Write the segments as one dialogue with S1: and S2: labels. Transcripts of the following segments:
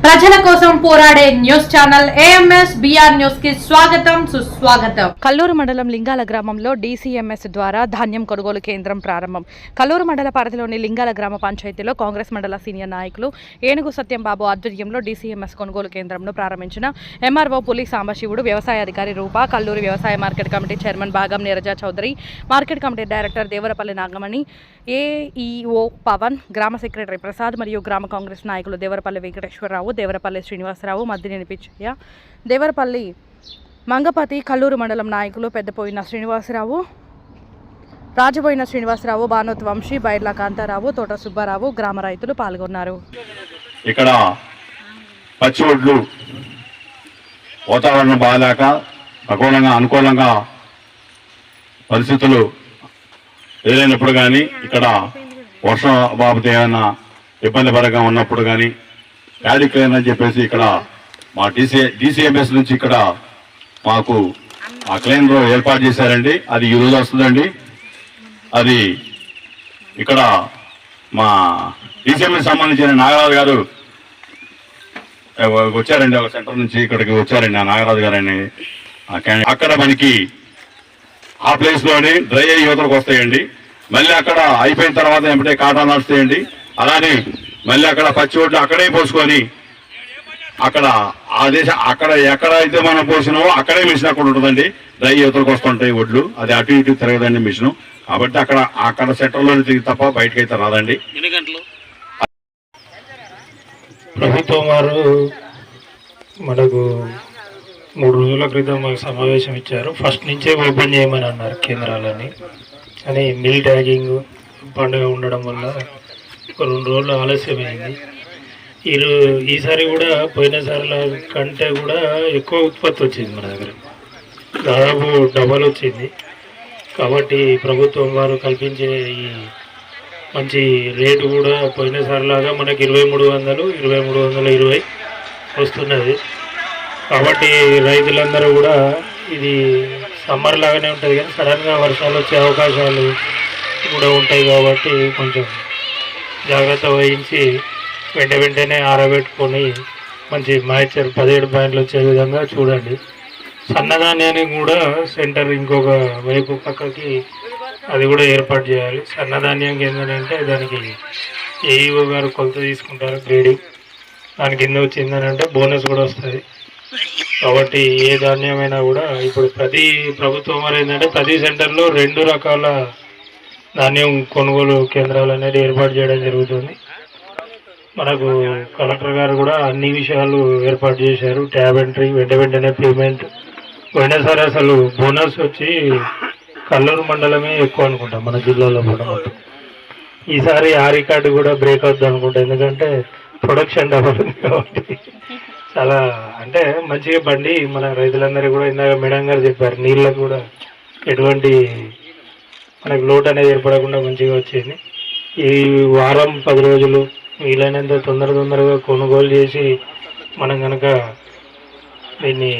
S1: ప్రజల కోసం పోరాడే news channel AMS BR news కి స్వాగతం సుస్వాగతం. కల్లూరు మండలం లింగాల గ్రామంలో డీసీఎంఎస్ ద్వారా ధాన్యం కొనుగోలు కేంద్రం ప్రారంభం. కల్లూరు మండల పరిధిలోని లింగాల గ్రామ పంచాయతీలో కాంగ్రెస్ మండల సీనియర్ నాయకులు ఏనుగు సత్యంబాబు ఆధ్వర్యంలో డీసీఎంఎస్ కొనుగోలు కేంద్రంను ప్రారంభించిన ఎంఆర్ఓ పులి సాంబశివుడు, వ్యవసాయ అధికారి రూప, కల్లూరు వ్యవసాయ market committee chairman Bhagam Neeraja Chowdary, market committee director Devarapalli Nagamani, AEO Pavan, గ్రామ సెక్రటరీ ప్రసాద్ మరియు గ్రామ కాంగ్రెస్ నాయకులు దేవరపల్లి వెంకటేశ్వరరావు, దేవరపల్లి శ్రీనివాసరావు, మద్దినేని పిచ్చయ్య, దేవరపల్లి మంగపతి, కల్లూరు మండలం నాయకులు పెద్దపోయిన శ్రీనివాసరావు, రాజబోయిన శ్రీనివాసరావు, బానోత్ వంశీ, బైర్ల కాంతారావు, తోట సుబ్బారావు, గ్రామ రైతులు పాల్గొన్నారు.
S2: ఇక్కడ పచ్చి ఒడ్లు వాతావరణం బాగాలేక అనుకూలంగా పరిస్థితులు ఏదైనప్పుడు కానీ ఇక్కడ వర్షం బాబుతో ఏమైనా ఇబ్బందికరంగా ఉన్నప్పుడు కానీ ప్యాడీ క్లీన్ అని చెప్పేసి ఇక్కడ మా డీసీఎంఎస్ నుంచి ఇక్కడ మాకు ఆ క్లీనర్ ఏర్పాటు చేశారండి. అది ఈ రోజు వస్తుందండి. అది ఇక్కడ మా డీసీఎంఎస్ సంబంధించిన నాగరాజు గారు వచ్చారండి. ఒక సెంటర్ నుంచి ఇక్కడికి వచ్చారండి ఆ నాగరాజు గారు అని. అక్కడ మనకి ఆ ప్లేస్ లోనే డ్రై అయ్యి యువతలకు వస్తాయండి. మళ్ళీ అక్కడ అయిపోయిన తర్వాత ఏమిటంటే కాటాలు నడుస్తాయండి. అలానే మళ్ళీ అక్కడ పచ్చి ఒడ్లు అక్కడే పోసుకొని అక్కడ అక్కడ ఎక్కడైతే మనం పోసినామో అక్కడే మిషన్ అక్కడ ఉంటుందండి. డ్రై యువతలకు వస్తుంటాయి ఒడ్లు. అది అటు ఇటు తిరగదండి మిషన్. కాబట్టి అక్కడ సెంటర్లోనే తిరిగి తప్ప బయటకైతే రాదండి.
S3: ప్రభుత్వం వారు మనకు 3 రోజుల క్రితం మాకు సమావేశం ఇచ్చారు. ఫస్ట్ నుంచే ఓపెన్ చేయమని అన్నారు కేంద్రాలని. కానీ మిల్ ట్యాగింగ్ పండుగ ఉండడం వల్ల ఒక 2 రోజులు ఆలస్యమైంది. ఈసారి కూడా పోయినసారి కంటే కూడా ఎక్కువ ఉత్పత్తి వచ్చింది. మన దగ్గర దాదాపు డబల్ వచ్చింది. కాబట్టి ప్రభుత్వం వారు కల్పించే ఈ మంచి రేటు కూడా పోయినసారి లాగా మనకి 2300, 2320 వస్తున్నది. కాబట్టి రైతులందరూ కూడా ఇది సమ్మర్ లాగానే ఉంటుంది కానీ సడన్గా వర్షాలు వచ్చే అవకాశాలు కూడా ఉంటాయి. కాబట్టి కొంచెం జాగ్రత్త వహించి వెంటనే ఆరబెట్టుకొని మంచి మాయిశ్చర్ 17 పాయింట్లు వచ్చే విధంగా చూడండి. సన్నధాన్యానికి కూడా సెంటర్ ఇంకొక వైపు పక్కకి అది కూడా ఏర్పాటు చేయాలి. సన్నధాన్యానికి ఏంటంటే దానికి ఏఈఓ గారు కొలత తీసుకుంటారు గ్రేడింగ్. దాని కింద వచ్చిందనంటే బోనస్ కూడా వస్తుంది. కాబట్టి ఏ ధాన్యమైనా కూడా ఇప్పుడు ప్రతి ప్రభుత్వం వారు ఏంటంటే ప్రతి సెంటర్లో 2 రకాల ధాన్యం కొనుగోలు కేంద్రాలు అనేది ఏర్పాటు చేయడం జరుగుతుంది. మనకు కలెక్టర్ గారు కూడా అన్ని విషయాలు ఏర్పాటు చేశారు. ట్యాబ్ ఎంట్రీ, వెంటనే పేమెంట్. పోయినసారి అసలు బోనస్ వచ్చి కల్లూరు మండలమే ఎక్కువ అనుకుంటాం మన జిల్లాలో కూడా మొత్తం. ఈసారి ఆ రికార్డు కూడా బ్రేక్ అవుతుంది అనుకుంటా. ఎందుకంటే ప్రొడక్షన్ డబల్ ఉంది కాబట్టి చాలా అంటే మంచిగా బండి మన రైతులందరూ కూడా ఇందాక మేడం గారు చెప్పారు. నీళ్ళకు కూడా ఎటువంటి మనకు లోటు అనేది ఏర్పడకుండా మంచిగా వచ్చింది. ఈ వారం 10 రోజులు వీలైనంత తొందరగా కొనుగోలు చేసి మనం కనుక దీన్ని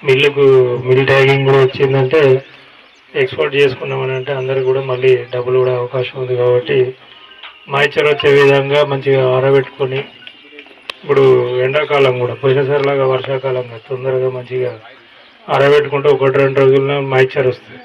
S3: మిల్ ట్యాగింగ్ కూడా వచ్చిందంటే ఎక్స్పోర్ట్ చేసుకున్నామని అంటే అందరికి కూడా మళ్ళీ డబ్బులు కూడా అవకాశం ఉంది. కాబట్టి మాయిశ్చర్ వచ్చే విధంగా మంచిగా ఆరబెట్టుకొని ఇప్పుడు ఎండాకాలం కూడా పోయినసారిలాగా వర్షాకాలంగా తొందరగా మంచిగా ఆరబెట్టుకుంటే 1-2 రోజుల్లో మాయిశ్చర్ వస్తుంది.